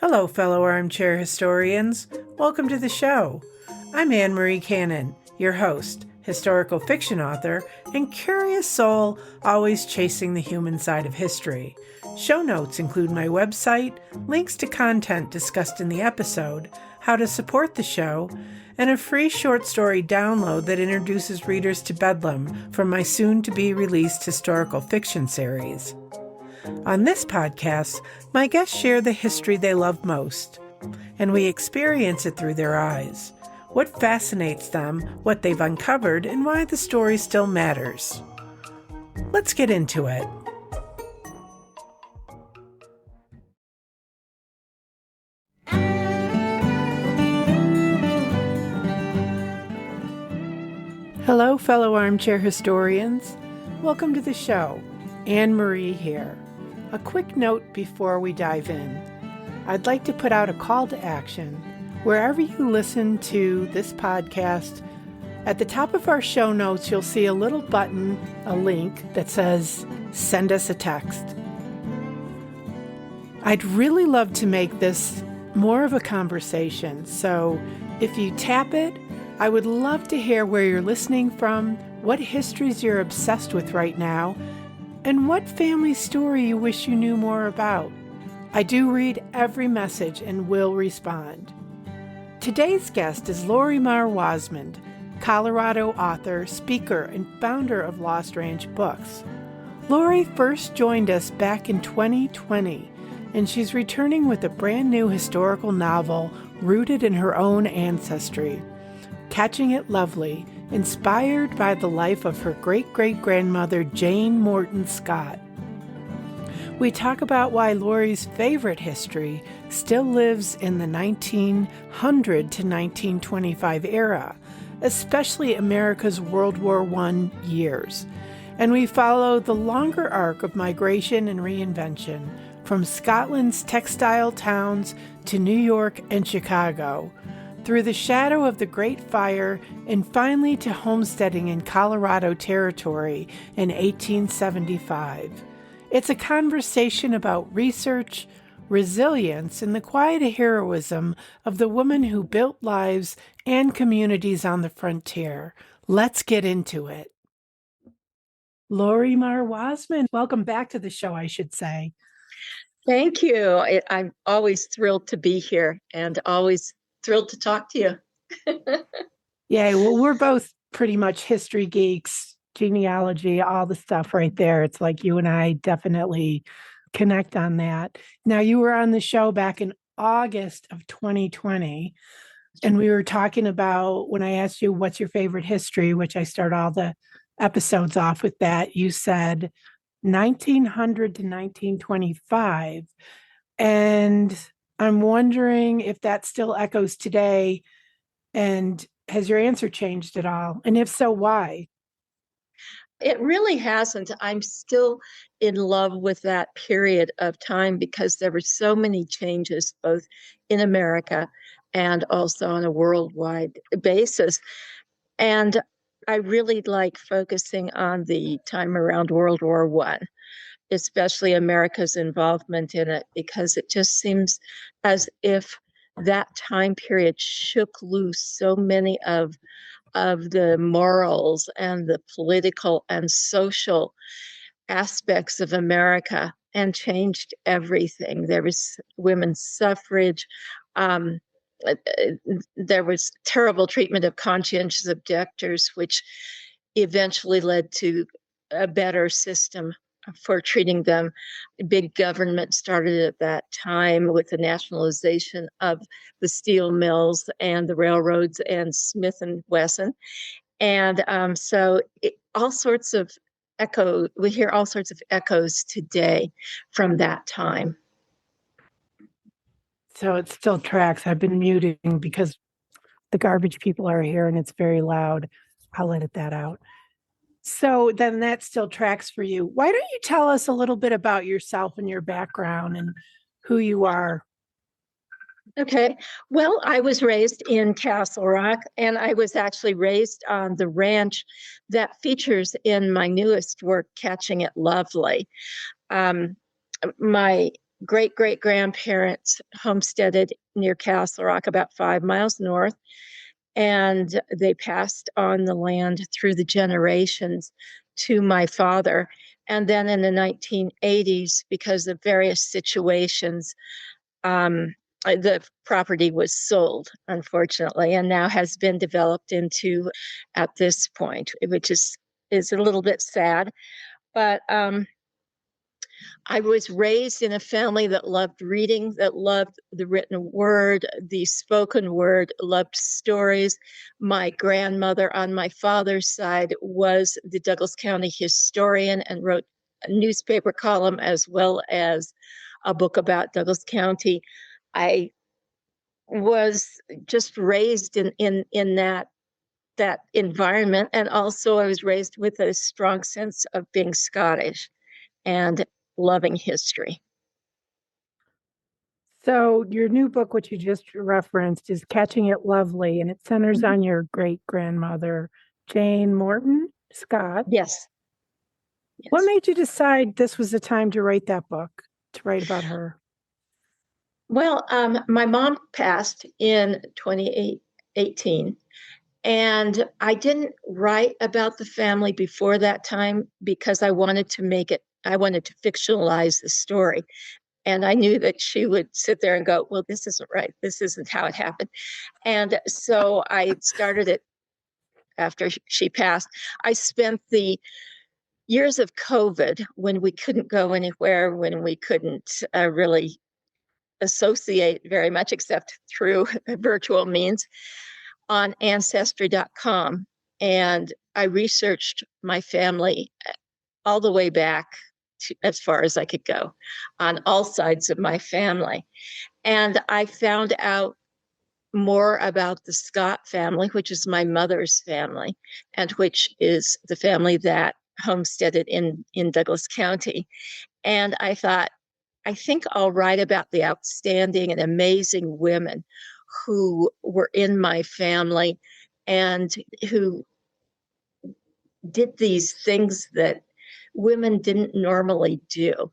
Hello, fellow armchair historians. Welcome to the show. I'm Anne Marie Cannon, your host, historical fiction author, and curious soul always chasing the human side of history. Show notes include my website, links to content discussed in the episode, how to support the show, and a free short story download that introduces readers to Bedlam from my soon-to-be-released historical fiction series. On this podcast, my guests share the history they love most, and we experience it through their eyes. What fascinates them, what they've uncovered, and why the story still matters. Let's get into it. Hello, fellow armchair historians. Welcome to the show. Anne Marie here. A quick note before we dive in. I'd like to put out a call to action. Wherever you listen to this podcast, at the top of our show notes, you'll see a little button, a link that says, send us a text. I'd really love to make this more of a conversation. So if you tap it, I would love to hear where you're listening from, what histories you're obsessed with right now, and what family story you wish you knew more about. I do read every message and will respond. Today's guest is Laurie Marr Wasmund, Colorado author, speaker, and founder of Lost Ranch Books. Laurie first joined us back in 2020, and she's returning with a brand new historical novel rooted in her own ancestry, Catching It Lovely, inspired by the life of her great-great-grandmother, Jane Morton Scott. We talk about why Laurie's favorite history still lives in the 1900 to 1925 era, especially America's World War I years. And we follow the longer arc of migration and reinvention from Scotland's textile towns to New York and Chicago, through the shadow of the Great Fire, and finally to homesteading in Colorado Territory in 1875. It's a conversation about research, resilience, and the quiet heroism of the woman who built lives and communities on the frontier. Let's get into it. Laurie Marr Wasmund, welcome back to the show, I should say. Thank you. I'm always thrilled to be here and always thrilled to talk to you. Yeah, well, we're both pretty much history geeks, genealogy, all the stuff right there. It's like you and I definitely connect on that. Now, you were on the show back in August of 2020, and we were talking about, when I asked you what's your favorite history, which I start all the episodes off with that, you said 1900 to 1925. And I'm wondering if that still echoes today, and has your answer changed at all? And if so, why? It really hasn't. I'm still in love with that period of time because there were so many changes, both in America and also on a worldwide basis. And I really like focusing on the time around World War I, especially America's involvement in it, because it just seems as if that time period shook loose so many of the morals and the political and social aspects of America and changed everything. There was women's suffrage. There was terrible treatment of conscientious objectors, which eventually led to a better system for treating them. Big government started at that time with the nationalization of the steel mills and the railroads and Smith and Wesson. And so all sorts of we hear all sorts of echoes today from that time. So it still tracks. I've been muting because the garbage people are here and it's very loud. I'll edit that out. So then that still tracks for you. Why don't you tell us a little bit about yourself and your background and who you are? Okay. Well, I was raised in Castle Rock, and I was actually raised on the ranch that features in my newest work, Catching It Lovely. My great-great-grandparents homesteaded near Castle Rock, about 5 miles north, and they passed on the land through the generations to my father. And then in the 1980s, because of various situations, the property was sold, unfortunately, and now has been developed into, at this point, which is a little bit sad. But I was raised in a family that loved reading, that loved the written word, the spoken word, loved stories. My grandmother on my father's side was the Douglas County historian and wrote a newspaper column as well as a book about Douglas County. I was just raised in that environment, and also I was raised with a strong sense of being Scottish and loving history. So, your new book, which you just referenced, is Catching It Lovely, and it centers on your great grandmother, Jane Morton Scott. Yes. What made you decide this was the time to write that book, to write about her? Well, my mom passed in 2018, and I didn't write about the family before that time because I wanted to fictionalize the story. And I knew that she would sit there and go, well, this isn't right. This isn't how it happened. And so I started it after she passed. I spent the years of COVID, when we couldn't go anywhere, when we couldn't really associate very much except through virtual means, on ancestry.com. And I researched my family all the way back as far as I could go on all sides of my family. And I found out more about the Scott family, which is my mother's family, and which is the family that homesteaded in Douglas County. And I thought, I think I'll write about the outstanding and amazing women who were in my family and who did these things that women didn't normally do.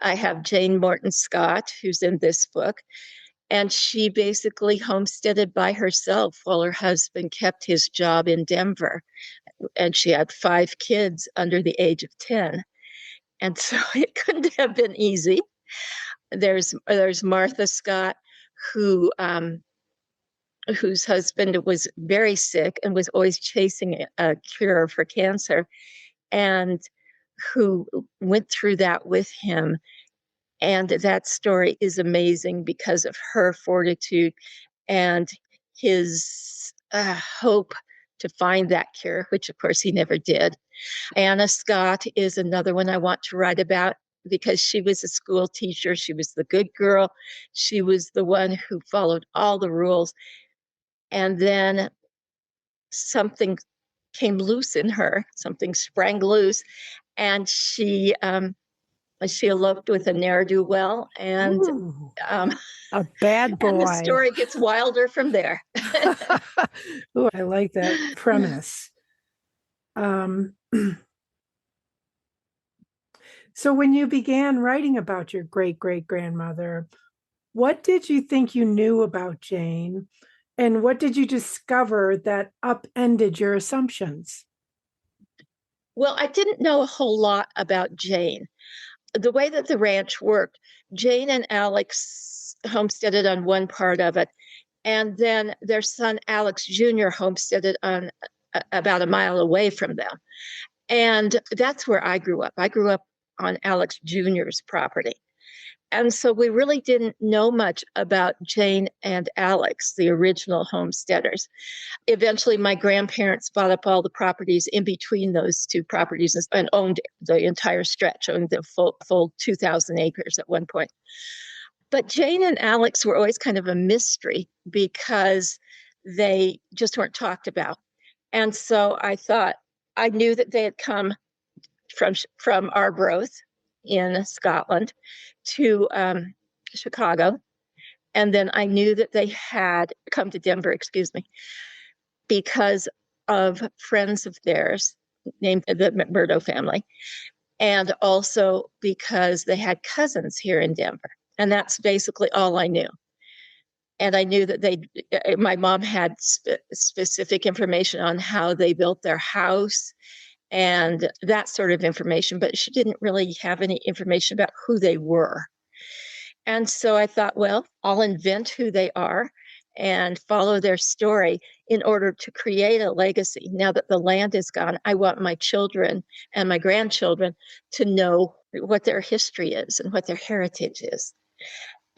I have Jane Morton Scott, who's in this book, and she basically homesteaded by herself while her husband kept his job in Denver. And she had 5 kids under the age of 10. And so it couldn't have been easy. There's Martha Scott, whose husband was very sick and was always chasing a cure for cancer, and who went through that with him. And that story is amazing because of her fortitude and his hope to find that cure, which of course he never did. Anna Scott is another one I want to write about because she was a school teacher. She was the good girl. She was the one who followed all the rules. And then something came loose in her, something sprang loose, and she eloped with a ne'er-do-well, and a bad boy. And the story gets wilder from there. Ooh, I like that premise. So when you began writing about your great-great-grandmother, what did you think you knew about Jane? And what did you discover that upended your assumptions? Well, I didn't know a whole lot about Jane. The way that the ranch worked, Jane and Alex homesteaded on one part of it, and then their son Alex Jr. homesteaded on about a mile away from them. And that's where I grew up. I grew up on Alex Jr.'s property. And so we really didn't know much about Jane and Alex, the original homesteaders. Eventually, my grandparents bought up all the properties in between those two properties and owned the entire stretch, owned the full 2,000 acres at one point. But Jane and Alex were always kind of a mystery because they just weren't talked about. And so I thought, I knew that they had come from Arbroath in Scotland to Chicago. And then I knew that they had come to Denver, because of friends of theirs named the McMurdo family. and also because they had cousins here in Denver. And that's basically all I knew. And I knew that my mom had specific information on how they built their house and that sort of information, but she didn't really have any information about who they were. And so I thought, well, I'll invent who they are and follow their story in order to create a legacy. Now that the land is gone, I want my children and my grandchildren to know what their history is and what their heritage is.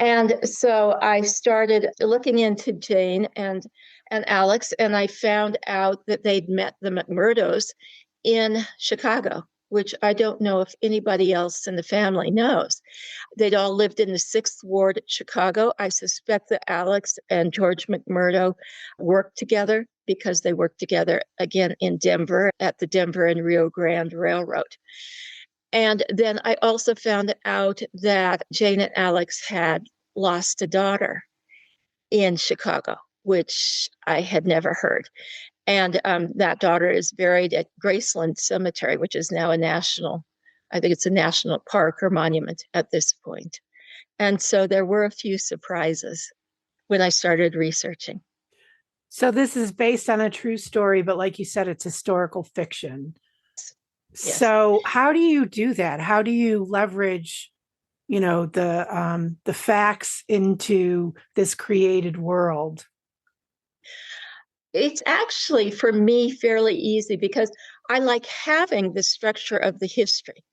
And so I started looking into Jane and Alex, and I found out that they'd met the McMurdos in Chicago, which I don't know if anybody else in the family knows. They'd all lived in the 6th Ward at Chicago. I suspect that Alex and George McMurdo worked together because they worked together again in Denver at the Denver and Rio Grande Railroad. And then I also found out that Jane and Alex had lost a daughter in Chicago, which I had never heard. And that daughter is buried at Graceland Cemetery, which is now I think it's a national park or monument at this point. And so there were a few surprises when I started researching. So this is based on a true story, but like you said, it's historical fiction. Yes. So how do you do that? How do you leverage, the facts into this created world? It's actually, for me, fairly easy because I like having the structure of the history.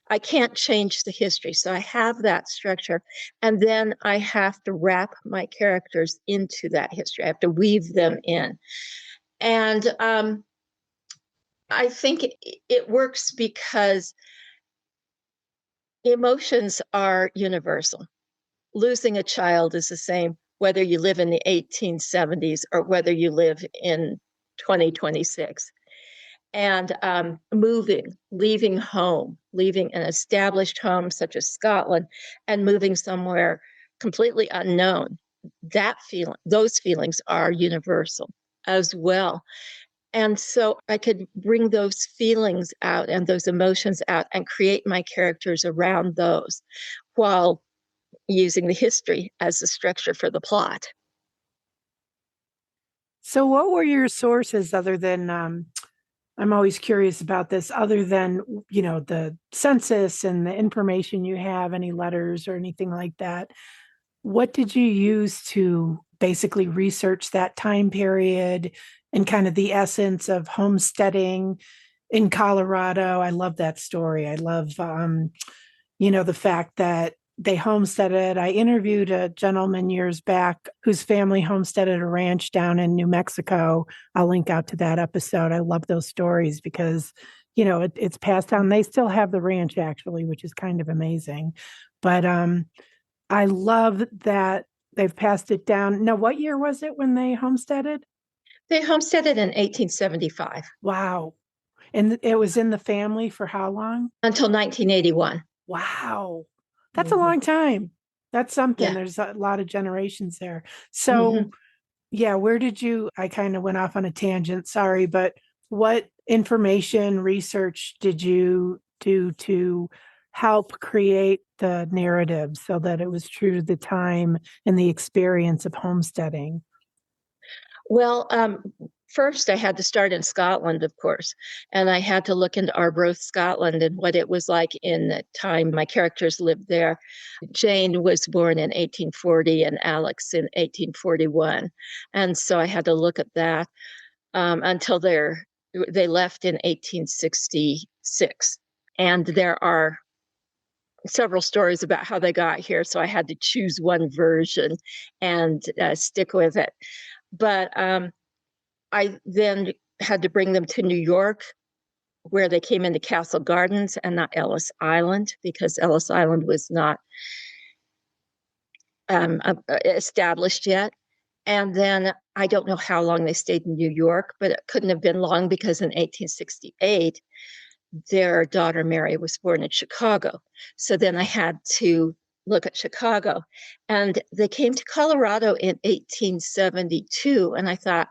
I can't change the history, so I have that structure. And then I have to wrap my characters into that history. I have to weave them in. And I think it works because emotions are universal. Losing a child is the same whether you live in the 1870s or whether you live in 2026. And leaving home, leaving an established home such as Scotland and moving somewhere completely unknown, those feelings are universal as well. And so I could bring those feelings out and those emotions out and create my characters around those while using the history as the structure for the plot. So what were your sources other than, I'm always curious about this, other than, the census and the information you have, any letters or anything like that? What did you use to basically research that time period and kind of the essence of homesteading in Colorado? I love that story. I love, the fact that they homesteaded. I interviewed a gentleman years back whose family homesteaded a ranch down in New Mexico. I'll link out to that episode. I love those stories because, it's passed down. They still have the ranch actually, which is kind of amazing. But I love that they've passed it down. Now, what year was it when they homesteaded? They homesteaded in 1875. Wow. And it was in the family for how long? Until 1981. Wow. That's a long time. That's something. Yeah. There's a lot of generations there. So, where did I kind of went off on a tangent, sorry, but what information research did you do to help create the narrative so that it was true to the time and the experience of homesteading? Well, first I had to start in Scotland, of course, and I had to look into Arbroath, Scotland, and what it was like in the time my characters lived there. Jane was born in 1840 and Alex in 1841, and so I had to look at that until they left in 1866. And there are several stories about how they got here, so I had to choose one version and stick with it. But I then had to bring them to New York, where they came into Castle Gardens and not Ellis Island, because Ellis Island was not established yet. And then I don't know how long they stayed in New York, but it couldn't have been long because in 1868, their daughter Mary was born in Chicago. So then I had to look at Chicago. And they came to Colorado in 1872. And I thought,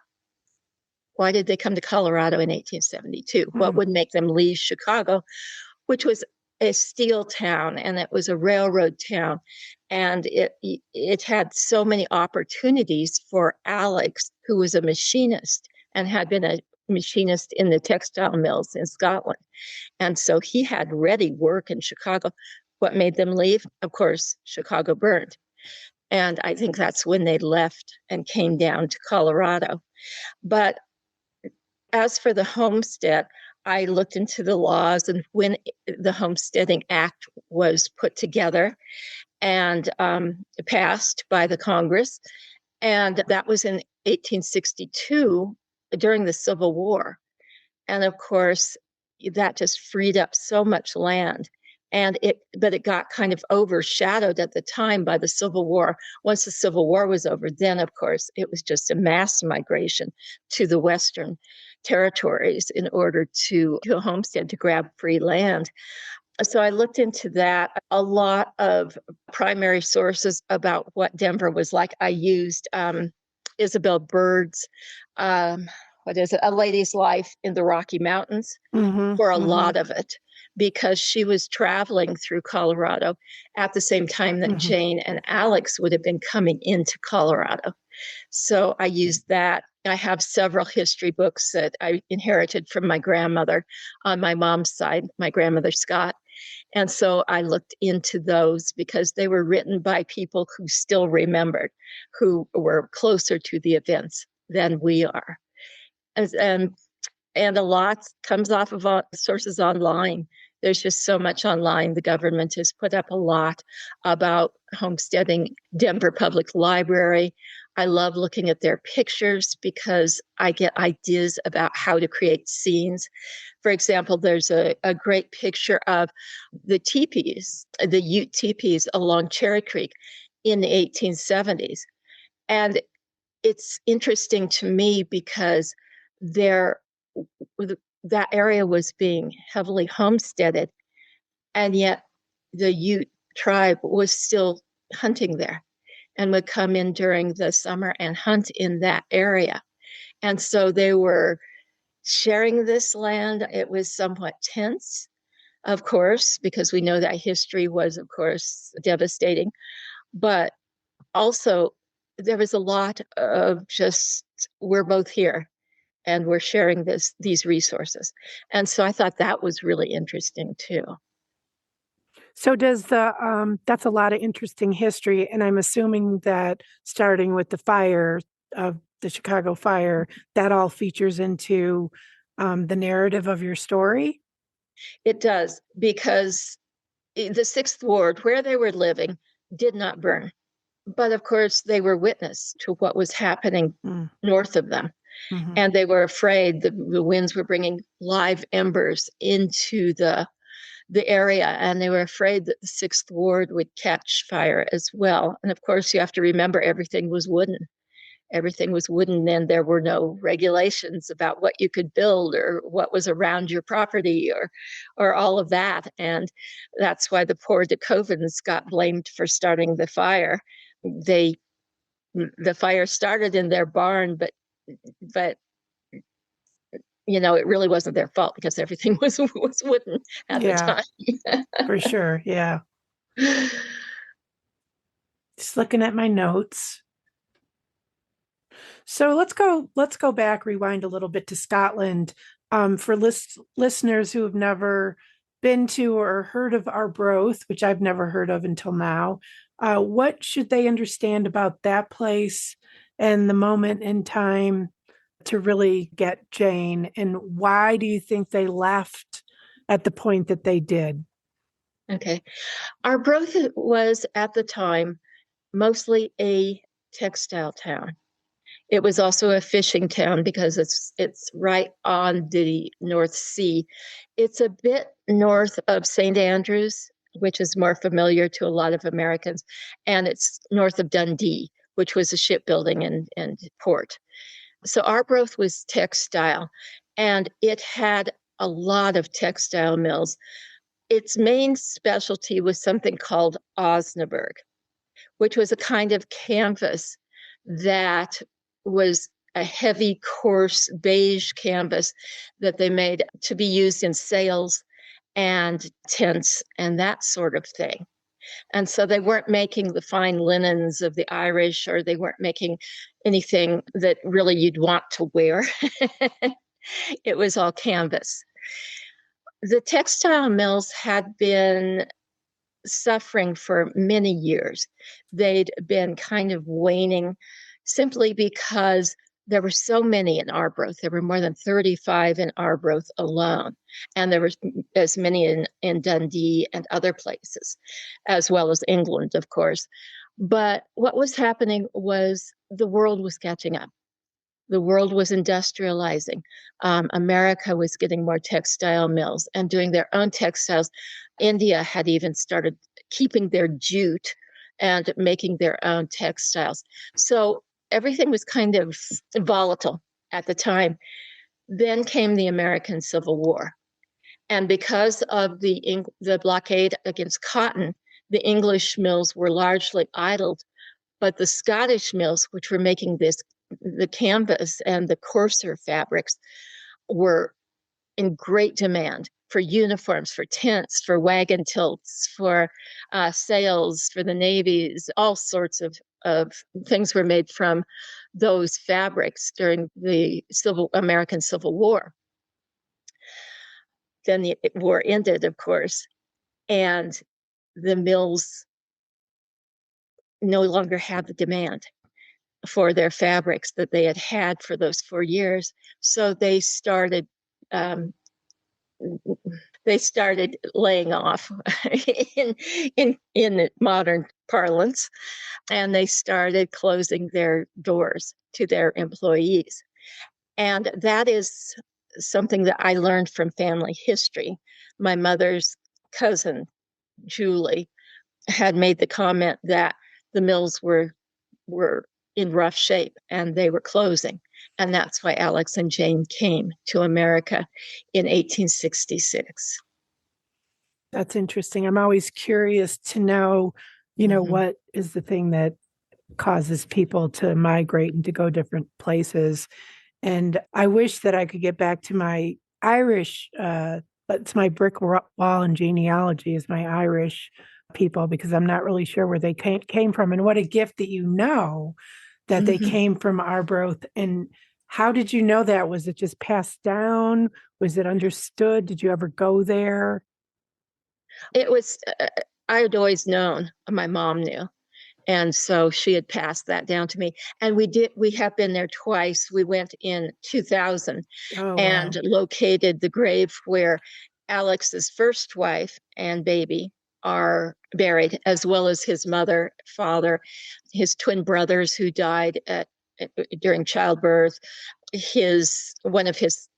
why did they come to Colorado in 1872? What would make them leave Chicago, which was a steel town, and it was a railroad town. And it had so many opportunities for Alex, who was a machinist and had been a machinist in the textile mills in Scotland. And so he had ready work in Chicago. What made them leave? Of course, Chicago burned. And I think that's when they left and came down to Colorado. But as for the homestead, I looked into the laws and when the Homesteading Act was put together and passed by the Congress. And that was in 1862 during the Civil War. And of course, that just freed up so much land. But it got kind of overshadowed at the time by the Civil War. Once the Civil War was over, then of course it was just a mass migration to the Western territories in order to homestead, to grab free land. So I looked into that. A lot of primary sources about what Denver was like. I used Isabel Bird's, what is it, A Lady's Life in the Rocky Mountains for a lot of it, because she was traveling through Colorado at the same time that Jane and Alex would have been coming into Colorado. So I used that. I have several history books that I inherited from my grandmother on my mom's side, my grandmother Scott. And so I looked into those because they were written by people who still remembered, who were closer to the events than we are. And a lot comes off of sources online. There's just so much online. The government has put up a lot about homesteading. Denver Public Library. I love looking at their pictures because I get ideas about how to create scenes. For example, there's a great picture of the teepees, the Ute teepees along Cherry Creek in the 1870s. And it's interesting to me because that area was being heavily homesteaded, and yet the Ute tribe was still hunting there and would come in during the summer and hunt in that area. And so they were sharing this land. It was somewhat tense, of course, because we know that history was, of course, devastating. But also, there was a lot of just, we're both here and we're sharing these resources. And so I thought that was really interesting too. So does that's a lot of interesting history, and I'm assuming that starting with the fire of the Chicago fire, that all features into the narrative of your story? It does, because the Sixth Ward, where they were living, did not burn. But of course, they were witness to what was happening north of them. And they were afraid the winds were bringing live embers into the area, and they were afraid that the Sixth Ward would catch fire as well. And of course, you have to remember everything was wooden. Everything was wooden, and there were no regulations about what you could build or what was around your property or all of that. And that's why the poor Decovans got blamed for starting the fire. The fire started in their barn, but it really wasn't their fault because everything was wooden at the time. For sure. Yeah. Just looking at my notes. So let's go back, rewind a little bit to Scotland. For listeners who have never been to or heard of Arbroath, which I've never heard of until now, what should they understand about that place and the moment in time to really get Jane, and why do you think they left at the point that they did? Okay. Arbroath was at the time mostly a textile town. It was also a fishing town because it's right on the North Sea. It's a bit north of St. Andrews, which is more familiar to a lot of Americans, and it's north of Dundee, which was a shipbuilding and port. So Arbroath was textile, and it had a lot of textile mills. Its main specialty was something called Osnaburg, which was a kind of canvas that was a heavy, coarse, beige canvas that they made to be used in sails and tents and that sort of thing. And so they weren't making the fine linens of the Irish, or they weren't making anything that really you'd want to wear. It was all canvas. The textile mills had been suffering for many years. They'd been kind of waning simply because there were so many in Arbroath. There were more than 35 in Arbroath alone. And there were as many in Dundee and other places, as well as England, of course. But what was happening was the world was catching up. The world was industrializing. America was getting more textile mills and doing their own textiles. India had even started keeping their jute and making their own textiles. So everything was kind of volatile at the time. Then came the American Civil War. And because of the blockade against cotton, the English mills were largely idled. But the Scottish mills, which were making the canvas and the coarser fabrics, were in great demand for uniforms, for tents, for wagon tilts, for sails, for the navies. All sorts of things were made from those fabrics during the American Civil War. Then the war ended, of course, and the mills no longer had the demand for their fabrics that they had for those 4 years. So they started laying off in modern parlance, and they started closing their doors to their employees. And that is something that I learned from family history. My mother's cousin, Julie, had made the comment that the mills were in rough shape and they were closing. And that's why Alex and Jane came to America in 1866. That's interesting. I'm always curious to know, what is the thing that causes people to migrate and to go different places. And I wish that I could get back to my Irish, it's my brick wall and genealogy is my Irish people, because I'm not really sure where they came from. And what a gift that that they came from Arbroath. And how did you know that? Was it just passed down? Was it understood? Did you ever go there? It was, I had always known, my mom knew. And so she had passed that down to me. And we have been there twice. We went in 2000 and located the grave where Alex's first wife and baby are buried, as well as his mother, father, his twin brothers who died during childbirth. One of his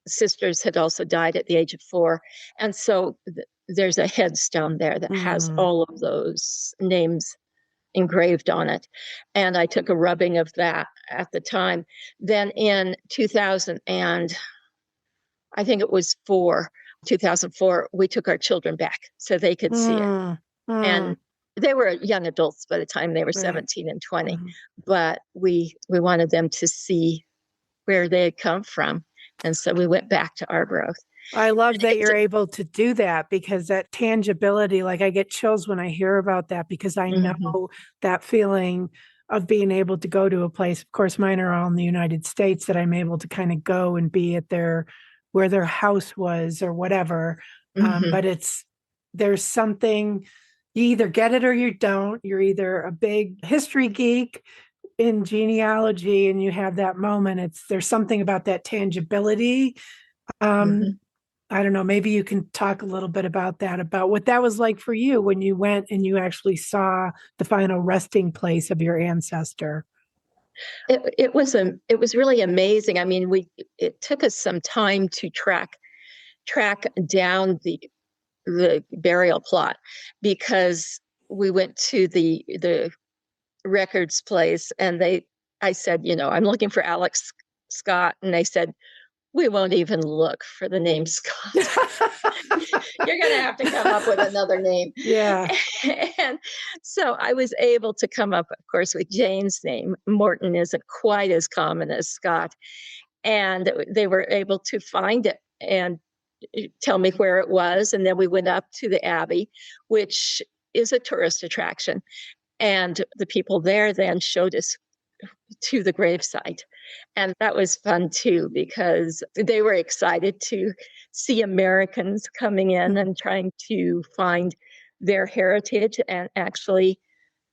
sisters had also died at the age of 4. And so there's a headstone there that has all of those names engraved on it. And I took a rubbing of that at the time. Then in 2000, and I think it was 2004, we took our children back so they could see it. And they were young adults by the time they were 17 and 20. But we wanted them to see where they had come from. And so we went back to Arbroath. I love that you're able to do that, because that tangibility, like I get chills when I hear about that, because I know that feeling of being able to go to a place. Of course, mine are all in the United States, that I'm able to kind of go and be at where their house was or whatever. But there's something, you either get it or you don't. You're either a big history geek in genealogy and you have that moment. There's something about that tangibility. I don't know, maybe you can talk a little bit about that, about what that was like for you when you went and you actually saw the final resting place of your ancestor. It was really amazing. I mean, it took us some time to track down the burial plot, because we went to the records place and I said, I'm looking for Alex Scott, and they said, we won't even look for the name Scott. You're going to have to come up with another name. Yeah. And so I was able to come up, of course, with Jane's name. Morton isn't quite as common as Scott. And they were able to find it. And tell me where it was. And then we went up to the Abbey, which is a tourist attraction. And the people there then showed us to the gravesite. And that was fun too, because they were excited to see Americans coming in and trying to find their heritage and actually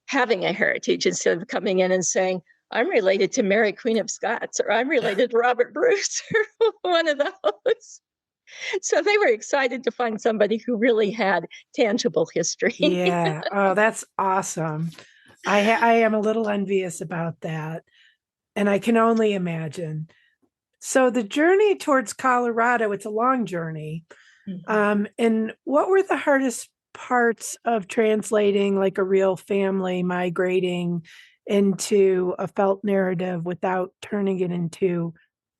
having a heritage instead of coming in and saying, I'm related to Mary Queen of Scots, or I'm related to Robert Bruce, or one of those. So they were excited to find somebody who really had tangible history. Yeah. Oh, that's awesome. I am a little envious about that. And I can only imagine. So the journey towards Colorado, it's a long journey. And what were the hardest parts of translating like a real family migrating into a felt narrative without turning it into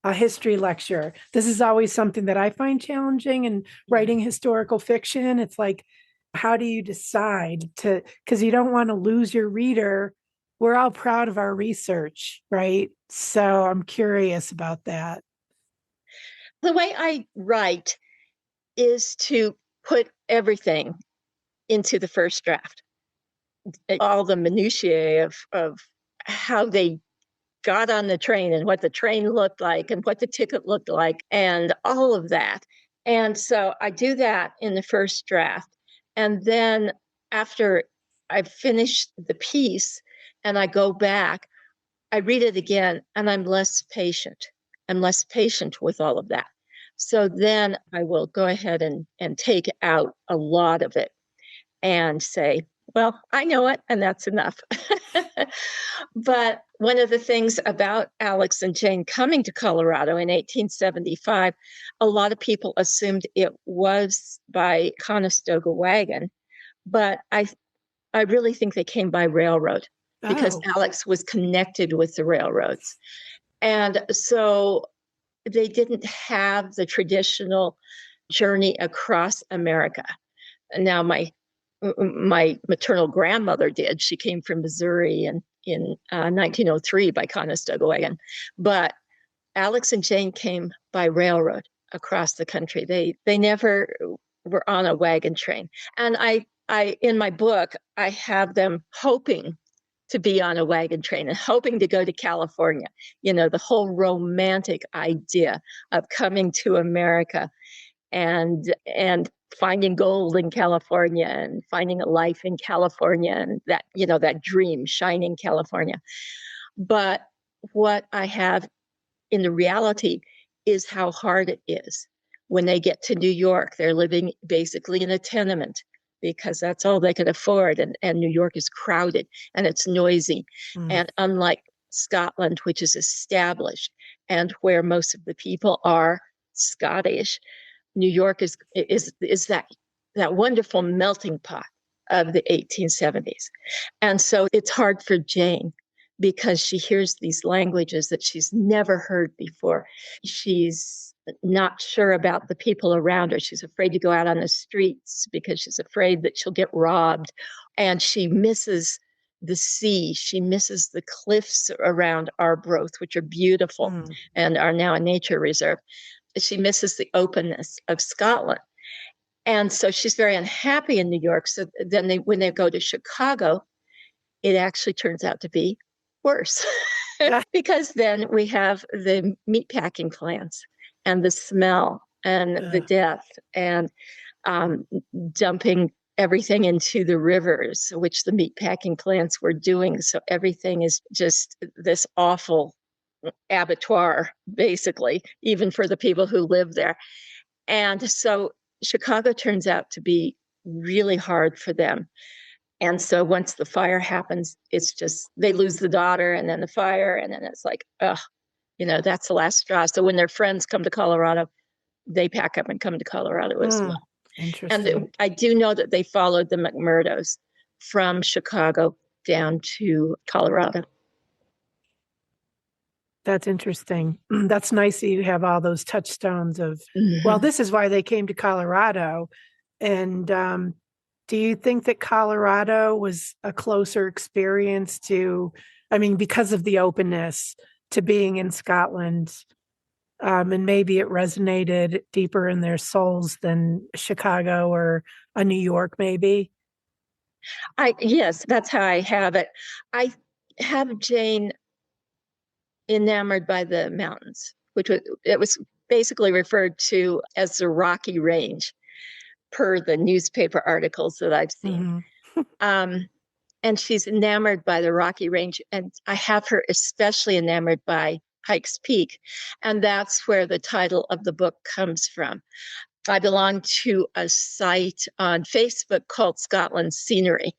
a history lecture? This is always something that I find challenging in writing historical fiction. It's like, how do you decide to, because you don't want to lose your reader. We're all proud of our research, right? So I'm curious about that. The way I write is to put everything into the first draft. All the minutiae of how they got on the train and what the train looked like and what the ticket looked like and all of that. And so I do that in the first draft. And then after I've finished the piece and I go back, I read it again and I'm less patient. I'm less patient with all of that. So then I will go ahead and take out a lot of it and say, well, I know it, and that's enough. But one of the things about Alex and Jane coming to Colorado in 1875, a lot of people assumed it was by Conestoga wagon, but I really think they came by railroad because Alex was connected with the railroads. And so they didn't have the traditional journey across America. Now, my maternal grandmother did. She came from Missouri in 1903 by Conestoga wagon. But Alex and Jane came by railroad across the country. They never were on a wagon train. And I in my book, I have them hoping to be on a wagon train and hoping to go to California. You know, the whole romantic idea of coming to America and finding gold in California and finding a life in California and that, you know, that dream, shining California. But what I have in the reality is how hard it is. When they get to New York, they're living basically in a tenement because that's all they could afford. And New York is crowded and it's noisy. And unlike Scotland, which is established and where most of the people are Scottish, New York is that wonderful melting pot of the 1870s. And so it's hard for Jane because she hears these languages that she's never heard before. She's not sure about the people around her. She's afraid to go out on the streets because she's afraid that she'll get robbed. And she misses the sea. She misses the cliffs around Arbroath, which are beautiful and are now a nature reserve. She misses the openness of Scotland. And so she's very unhappy in New York. So then when they go to Chicago, it actually turns out to be worse because then we have the meatpacking plants and the smell and the death and dumping everything into the rivers, which the meatpacking plants were doing. So everything is just this awful abattoir, basically, even for the people who live there. And so Chicago turns out to be really hard for them. And so once the fire happens, it's just, they lose the daughter and then the fire. And then it's like, oh, you know, that's the last straw. So when their friends come to Colorado, they pack up and come to Colorado as well. Interesting. And I do know that they followed the McMurdos from Chicago down to Colorado. That's interesting. That's nice that you have all those touchstones of, well, this is why they came to Colorado. And do you think that Colorado was a closer experience to, I mean, because of the openness to being in Scotland? And maybe it resonated deeper in their souls than Chicago or a New York, maybe. Yes, that's how I have it. I have Jane enamored by the mountains, it was basically referred to as the Rocky Range per the newspaper articles that I've seen. Mm-hmm. And she's enamored by the Rocky Range, and I have her especially enamored by Pikes Peak, and that's where the title of the book comes from. I belong to a site on Facebook called Scotland Scenery,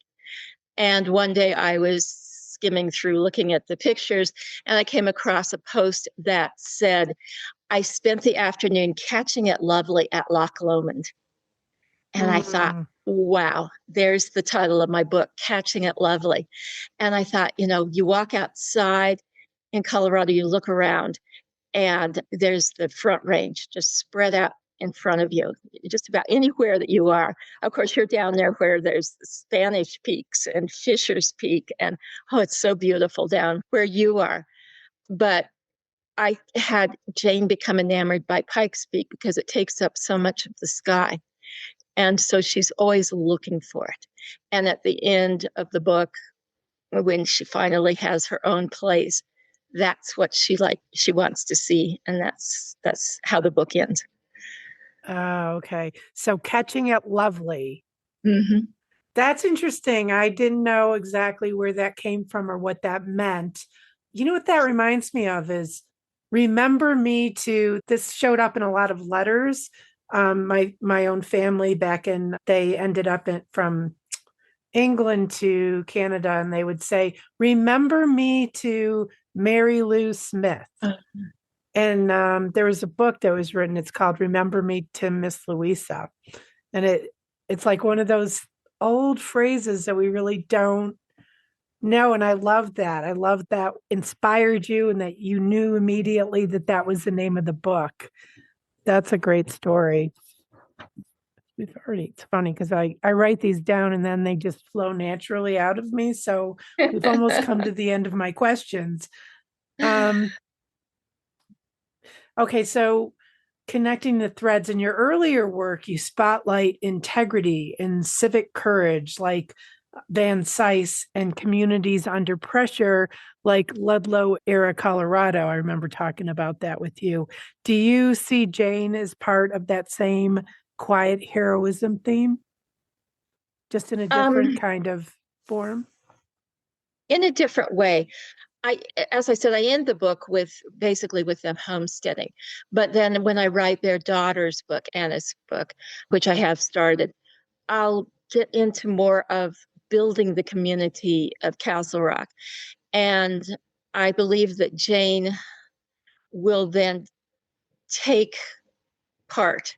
and one day I was skimming through looking at the pictures, and I came across a post that said, I spent the afternoon catching it lovely at Loch Lomond. And I thought, wow, there's the title of my book, Catching It Lovely. And I thought, you walk outside in Colorado, you look around, and there's the Front Range just spread out in front of you, just about anywhere that you are. Of course, you're down there where there's the Spanish Peaks and Fisher's Peak, and it's so beautiful down where you are. But I had Jane become enamored by Pikes Peak because it takes up so much of the sky. And so she's always looking for it. And at the end of the book, when she finally has her own place, that's what she wants to see. And that's how the book ends. Oh, okay. So Catching It Lovely. Mm-hmm. That's interesting. I didn't know exactly where that came from or what that meant. You know what that reminds me of is remember me to, this showed up in a lot of letters. My own family they ended up from England to Canada, and they would say, remember me to Mary Lou Smith. And there was a book that was written, it's called Remember Me to Miss Louisa. And it's like one of those old phrases that we really don't know. And I love that. I love that inspired you and that you knew immediately that was the name of the book. That's a great story. It's funny because I write these down and then they just flow naturally out of me. So we've almost come to the end of my questions. Okay, so connecting the threads in your earlier work, you spotlight integrity and civic courage like Van Cise and communities under pressure like Ludlow-era Colorado. I remember talking about that with you. Do you see Jane as part of that same quiet heroism theme? Just in a different kind of form? In a different way. As I said, I end the book with them homesteading. But then when I write their daughter's book, Anna's book, which I have started, I'll get into more of building the community of Castle Rock. And I believe that Jane will then take part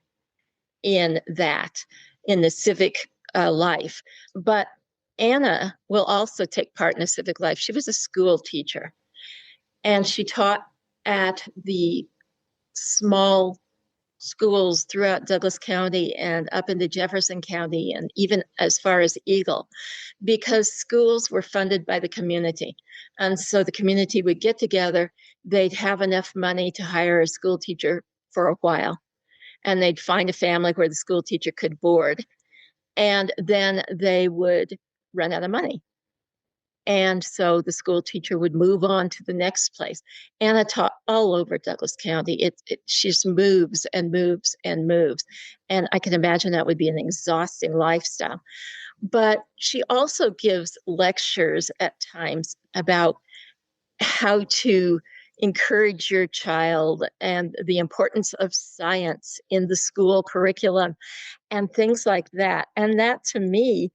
in that, in the civic life. But Anna will also take part in the civic life. She was a school teacher, and she taught at the small schools throughout Douglas County and up into Jefferson County and even as far as Eagle, because schools were funded by the community. And so the community would get together, they'd have enough money to hire a school teacher for a while, and they'd find a family where the school teacher could board. And then they would run out of money. And so the school teacher would move on to the next place. Anna taught all over Douglas County. She just moves and moves and moves. And I can imagine that would be an exhausting lifestyle. But she also gives lectures at times about how to encourage your child and the importance of science in the school curriculum and things like that. And that to me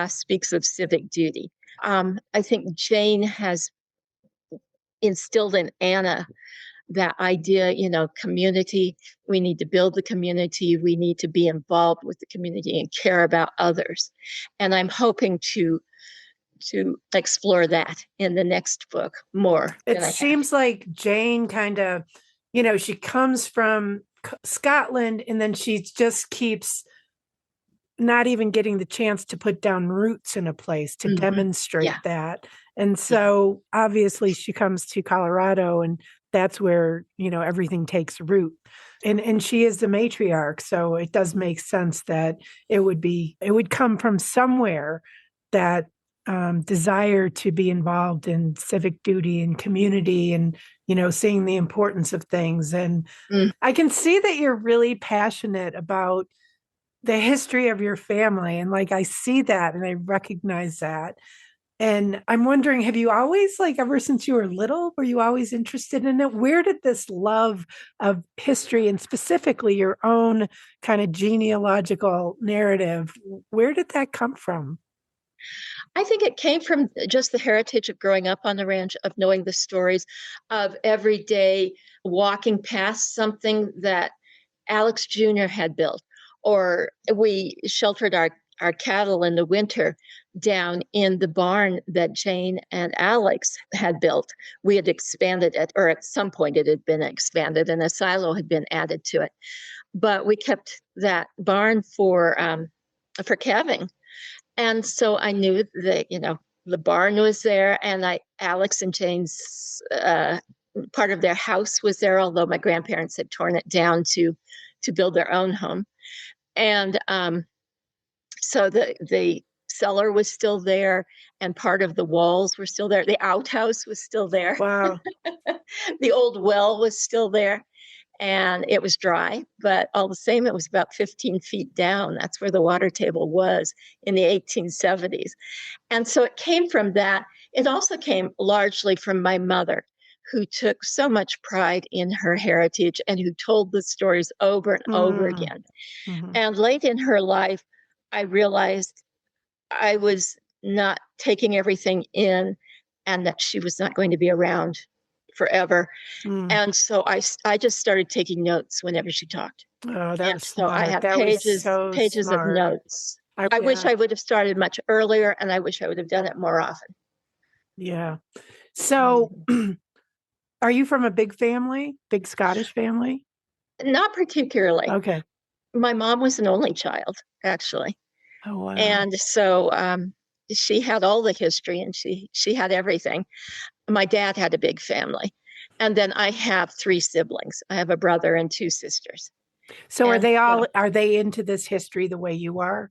speaks of civic duty. I think Jane has instilled in Anna that idea, community. We need to build the community. We need to be involved with the community and care about others. And I'm hoping to explore that in the next book more. It seems like Jane kind of, she comes from Scotland and then she just keeps not even getting the chance to put down roots in a place to demonstrate that. And so obviously she comes to Colorado and that's where, everything takes root. And she is the matriarch. So it does make sense that it would come from somewhere, that desire to be involved in civic duty and community and, seeing the importance of things. And I can see that you're really passionate about the history of your family. And I see that and I recognize that. And I'm wondering, have you always, ever since you were little, were you always interested in it? Where did this love of history and specifically your own kind of genealogical narrative, where did that come from? I think it came from just the heritage of growing up on the ranch, of knowing the stories of every day walking past something that Alex Jr. had built, or we sheltered our cattle in the winter down in the barn that Jane and Alex had built. We had expanded it, or at some point it had been expanded and a silo had been added to it. But we kept that barn for calving. And so I knew that, the barn was there, and Alex and Jane's part of their house was there, although my grandparents had torn it down to build their own home. And so the cellar was still there, and part of the walls were still there. The outhouse was still there. Wow. The old well was still there, and it was dry, but all the same, it was about 15 feet down. That's where the water table was in the 1870s. And so it came from that. It also came largely from my mother, who took so much pride in her heritage and who told the stories over and over again. Mm-hmm. And late in her life, I realized I was not taking everything in, and that she was not going to be around forever. And so I just started taking notes whenever she talked. Oh, that was so smart. I had that pages of smart. notes. I wish I would have started much earlier, and I wish I would have done it more often. Yeah. So are you from a big family, big Scottish family? Not particularly. Okay. My mom was an only child, actually. Oh, wow. And so she had all the history, and she had everything. My dad had a big family. And then I have 3 siblings. I have a brother and 2 sisters. So are they into this history the way you are?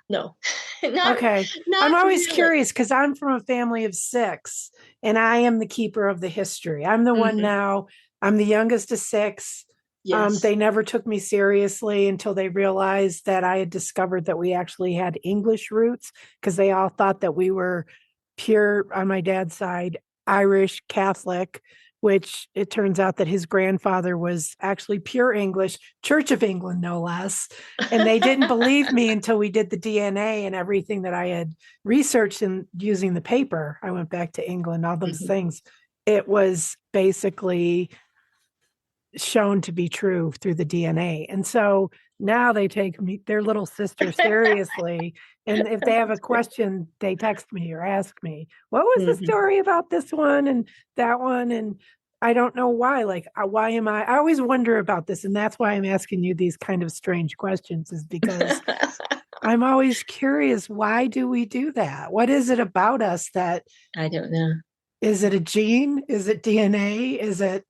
No. Okay. I'm always curious, because I'm from a family of 6 and I am the keeper of the history. I'm the one now. I'm the youngest of 6. Yes. They never took me seriously until they realized that I had discovered that we actually had English roots, because they all thought that we were pure, on my dad's side, Irish Catholic, which it turns out that his grandfather was actually pure English, Church of England, no less. And they didn't believe me until we did the DNA and everything that I had researched and using the paper. I went back to England, all those things. It was basically shown to be true through the DNA. And so now they take me, their little sister, seriously. And if they have a question, they text me or ask me, what was the story about this one and that one? And I don't know why. Why am I always wonder about this. And that's why I'm asking you these kind of strange questions, is because I'm always curious, why do we do that? What is it about us that... I don't know. Is it a gene? Is it DNA? Is it...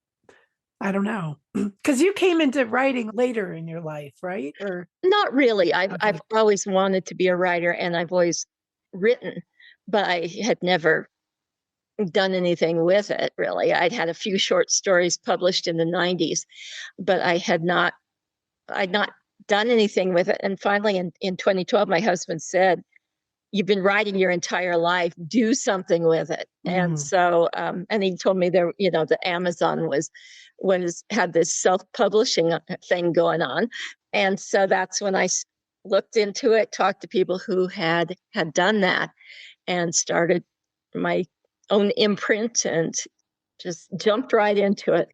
I don't know. Because you came into writing later in your life, right? Or not really. I've always wanted to be a writer, and I've always written, but I had never done anything with it, really. I'd had a few short stories published in the 90s, but I'd not done anything with it. And finally, in 2012, my husband said, "You've been writing your entire life, do something with it." And so, and he told me there, the Amazon had this self-publishing thing going on. And so that's when I looked into it, talked to people who had done that, and started my own imprint and just jumped right into it.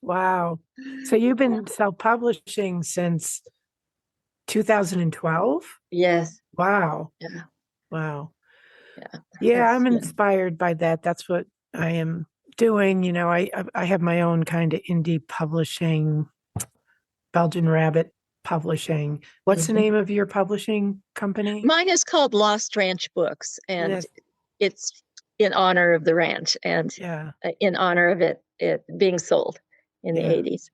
Wow. So you've been self-publishing since 2012? Yes. Wow. Yeah. Wow. Yeah. Yeah, I'm inspired by that. That's what I am doing. I have my own kind of indie publishing, Belgian Rabbit Publishing. What's the name of your publishing company? Mine is called Lost Ranch Books, and it's in honor of the ranch and Yeah. in honor of it being sold in the Yeah. 80s.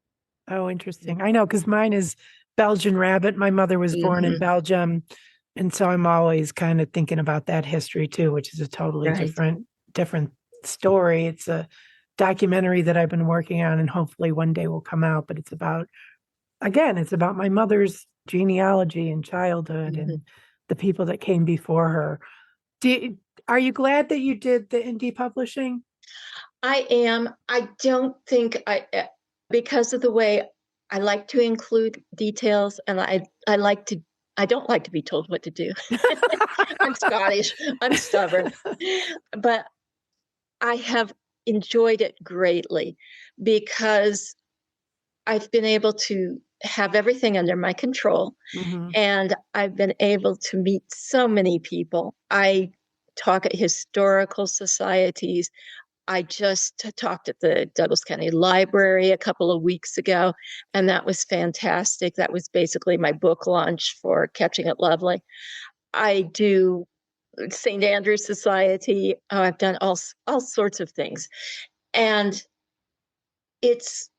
Oh, interesting. I know, because mine is Belgian rabbit. My mother was born in Mm-hmm. Belgium. And so I'm always kind of thinking about that history too, which is a totally Right. different story. It's a documentary that I've been working on and hopefully one day will come out. But it's about, again, it's about my mother's genealogy and childhood Mm-hmm. and the people that came before her. Are you glad that you did the indie publishing? I am. I don't think because of the way I like to include details, and I don't like to be told what to do. I'm Scottish. I'm stubborn. But I have enjoyed it greatly because I've been able to have everything under my control, Mhm. and I've been able to meet so many people. I talk at historical societies. I just talked at the Douglas County Library a couple of weeks ago, and that was fantastic. That was basically my book launch for Catching It Lovely. I do St. Andrew's Society. I've done all sorts of things, and it's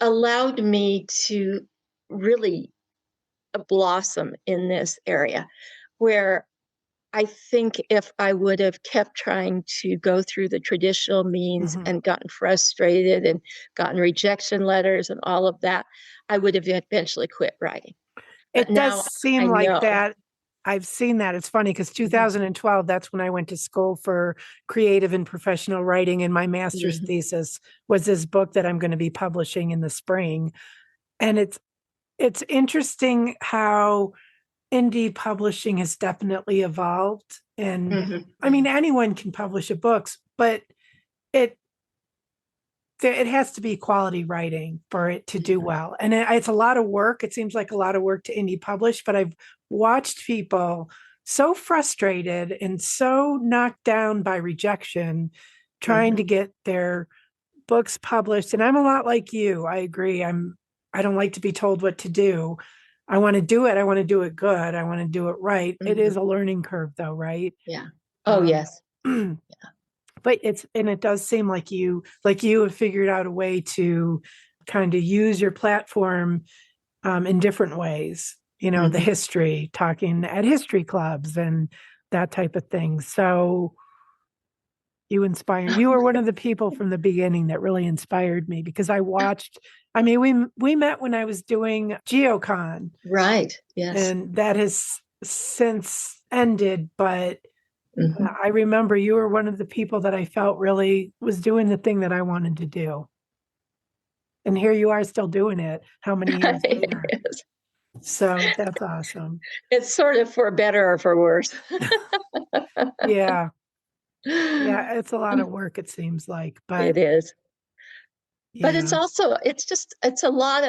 allowed me to really blossom in this area where I think if I would have kept trying to go through the traditional means Mhm. and gotten frustrated and gotten rejection letters and all of that, I would have eventually quit writing. But It does now seem I like know. that. I've seen that. It's funny because Mhm. 2012, that's when I went to school for creative and professional writing. And my master's Mhm. thesis was this book that I'm going to be publishing in the spring. And it's interesting how indie publishing has definitely evolved. And Mhm. I mean, anyone can publish a book, but it it has to be quality writing for it to do Mhm. well. And it's a lot of work. It seems like a lot of work to indie publish, but I've watched people so frustrated and so knocked down by rejection trying to Mhm. get their books published. And I'm a lot like you. I agree. I don't like to be told what to do. I want to do it. I want to do it good. I want to do it right. It Mhm. is a learning curve though, right? Yeah. Oh, Um, yes. but it does seem like you have figured out a way to kind of use your platform in different ways, the Mhm. history, talking at history clubs and that type of thing. So you were one of the people from the beginning that really inspired me because I mean we met when I was doing geocon, Right. Yes. and that has since ended, but Mhm. I remember you were one of the people that I felt really was doing the thing that I wanted to do. And here you are still doing it, how many years later? Yes. So that's awesome. It's sort of for better or for worse. Yeah. Yeah. It's a lot of work, it seems like. But It is. But yeah. it's a lot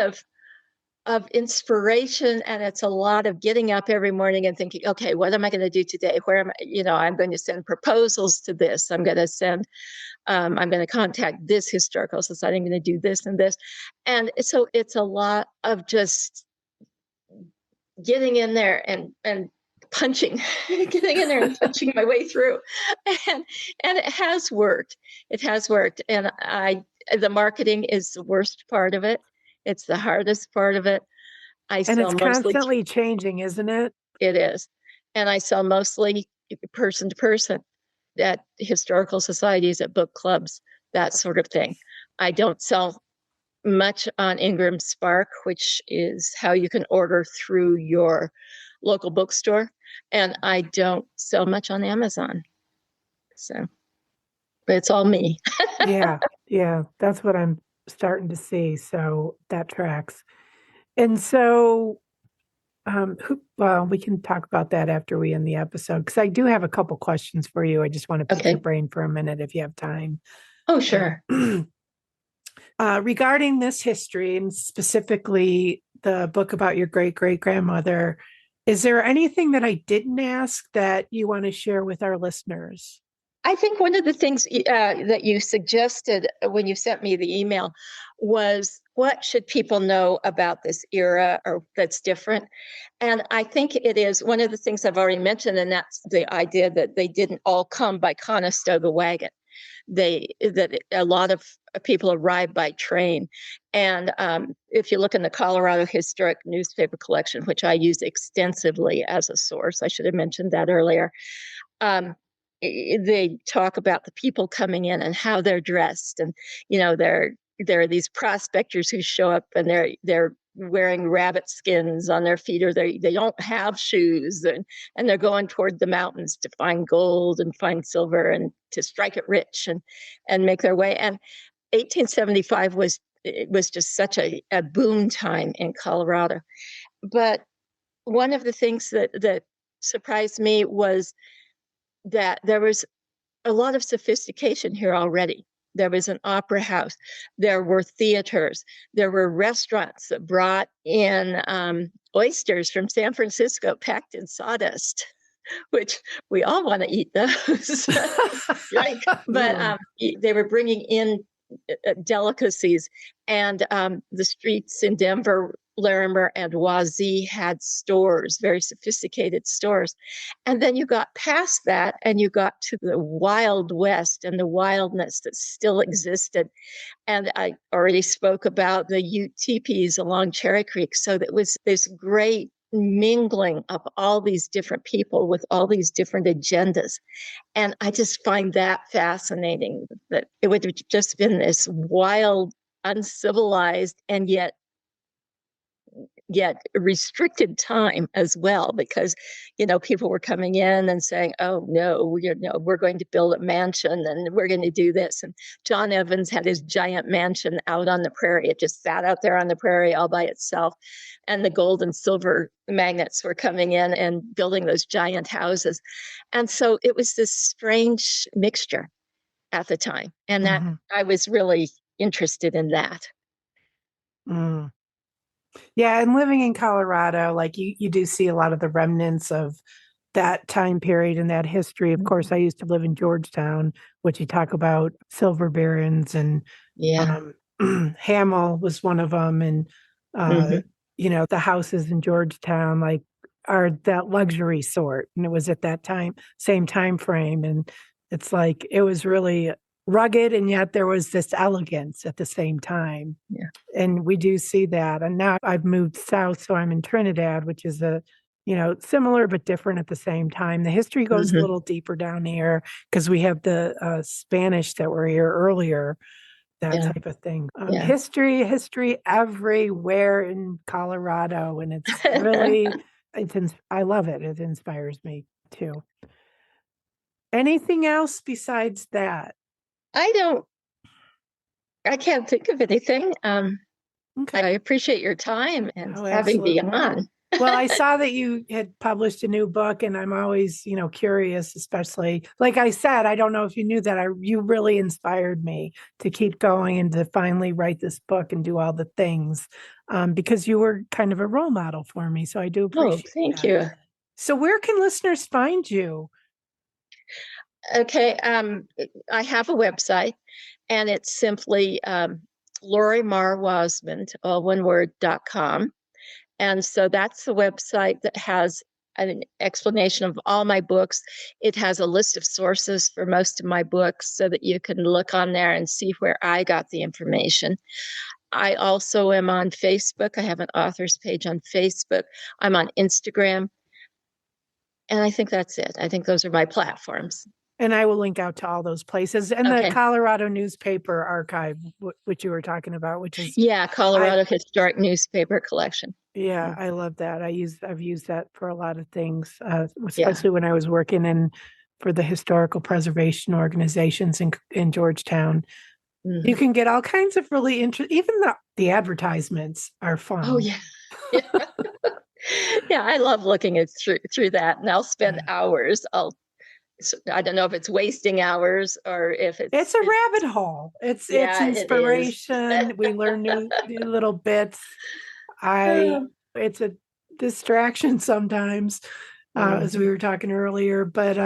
of inspiration, and it's a lot of getting up every morning and thinking, okay, what am I going to do today? Where am I? I'm going to send proposals to this. I'm going to contact this historical society. I'm going to do this and this. And so it's a lot of just getting in there and punching, getting in there and punching my way through. And, and it has worked. It has worked. And the marketing is the worst part of it. It's the hardest part of it. I And sell it's mostly, constantly changing, isn't it? it is. And I sell mostly person to person at historical societies, at book clubs, that sort of thing. I don't sell much on Ingram Spark, which is how you can order through your local bookstore. And I don't sell much on Amazon. So, but it's all me. Yeah. Yeah. That's what I'm starting to see. So that tracks. And so well, we can talk about that after we end the episode because I do have a couple questions for you. I just want to pick your Okay. brain for a minute if you have time. Oh, sure. Regarding this history and specifically the book about your great great grandmother, is there anything that I didn't ask that you want to share with our listeners? I think one of the things that you suggested when you sent me the email was what should people know about this era or that's different? And I think it is one of the things I've already mentioned, and that's the idea that they didn't all come by Conestoga wagon. That a lot of people arrived by train. And if you look in the Colorado Historic Newspaper Collection, which I use extensively as a source, I should have mentioned that earlier, they talk about the people coming in and how they're dressed. And, there are these prospectors who show up and they're wearing rabbit skins on their feet, or they don't have shoes, and they're going toward the mountains to find gold and find silver and to strike it rich and make their way. And 1875 was just such a boom time in Colorado. But one of the things that surprised me was that there was a lot of sophistication here already. There was an opera house. There were theaters. There were restaurants that brought in oysters from San Francisco packed in sawdust, which we all want to eat those. Right. But they were bringing in delicacies. And the streets in Denver, Larimer, and Wazee had stores, very sophisticated stores. And then you got past that and you got to the Wild West and the wildness that still existed. And I already spoke about the Ute teepees along Cherry Creek. So that was this great mingling of all these different people with all these different agendas. And I just find that fascinating, that it would have just been this wild, uncivilized, and yet restricted time as well, because people were coming in and saying, oh no, we're going to build a mansion and we're going to do this. And John Evans had his giant mansion out on the prairie. It just sat out there on the prairie all by itself, and the gold and silver magnates were coming in and building those giant houses. And so it was this strange mixture at the time, and that I was really interested in that. Yeah, and living in Colorado, like you do see a lot of the remnants of that time period and that history. Of course, I used to live in Georgetown, which you talk about silver barons, and Hamill was one of them. And, the houses in Georgetown, like, are that luxury sort. And it was at that same time frame. And it's like, it was really rugged, and yet there was this elegance at the same time. Yeah. And we do see that. And now I've moved south, so I'm in Trinidad, which is similar but different at the same time. The history goes a little deeper down here because we have the Spanish that were here earlier, that type of thing. History everywhere in Colorado. And it's really, I love it. It inspires me too. Anything else besides that? I can't think of anything. Okay. I appreciate your time and having me on. Well, I saw that you had published a new book, and I'm always, curious, especially, like I said, I don't know if you knew that you really inspired me to keep going and to finally write this book and do all the things, because you were kind of a role model for me. So I do appreciate thank you. So where can listeners find you? Okay. I have a website, and it's simply Laurie Marr Wasmund, all one word, .com. And so that's the website that has an explanation of all my books. It has a list of sources for most of my books so that you can look on there and see where I got the information. I also am on Facebook. I have an author's page on Facebook. I'm on Instagram. And I think that's it. I think those are my platforms. And I will link out to all those places. And the Colorado Newspaper Archive, which you were talking about, which is... Yeah, Colorado Historic Newspaper Collection. Yeah, I love that. I've used that for a lot of things, especially when I was working for the historical preservation organizations in Georgetown. You can get all kinds of really interesting, even the advertisements are fun. Oh, yeah. Yeah, I love looking through that, and I'll spend hours. I don't know if it's wasting hours or if it's a rabbit hole. It's inspiration. We learn new little bits. It's a distraction sometimes, as we were talking earlier. But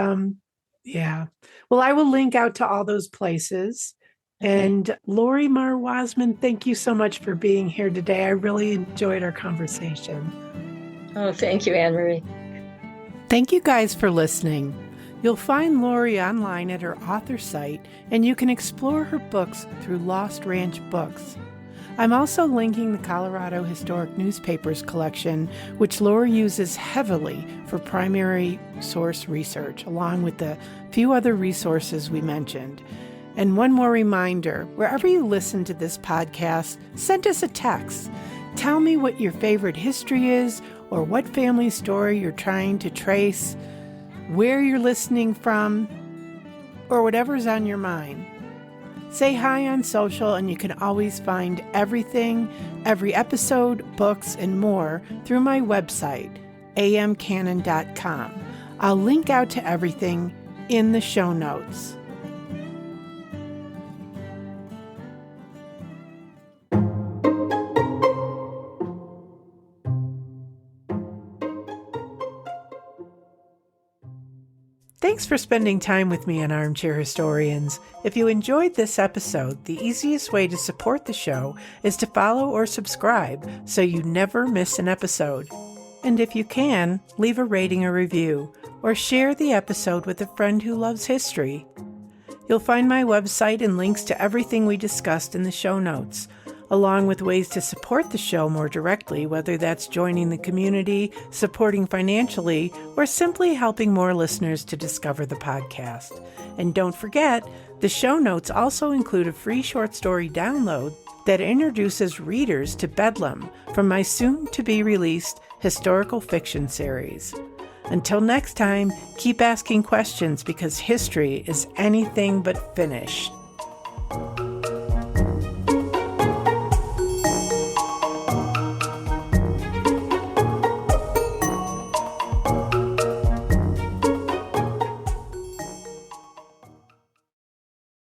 yeah. Well, I will link out to all those places. Okay. And Laurie Marr Wasmund, thank you so much for being here today. I really enjoyed our conversation. Oh, thank you, Anne Marie. Thank you guys for listening. You'll find Laurie online at her author site, and you can explore her books through Lost Ranch Books. I'm also linking the Colorado Historic Newspapers collection, which Laurie uses heavily for primary source research, along with the few other resources we mentioned. And one more reminder, wherever you listen to this podcast, send us a text. Tell me what your favorite history is, or what family story you're trying to trace, where you're listening from, or whatever's on your mind. Say hi on social, and you can always find everything, every episode, books, and more through my website, amcanon.com. I'll link out to everything in the show notes. Thanks for spending time with me on Armchair Historians. If you enjoyed this episode, the easiest way to support the show is to follow or subscribe so you never miss an episode. And if you can, leave a rating or review, or share the episode with a friend who loves history. You'll find my website and links to everything we discussed in the show notes, along with ways to support the show more directly, whether that's joining the community, supporting financially, or simply helping more listeners to discover the podcast. And don't forget, the show notes also include a free short story download that introduces readers to Bedlam from my soon-to-be-released historical fiction series. Until next time, keep asking questions because history is anything but finished.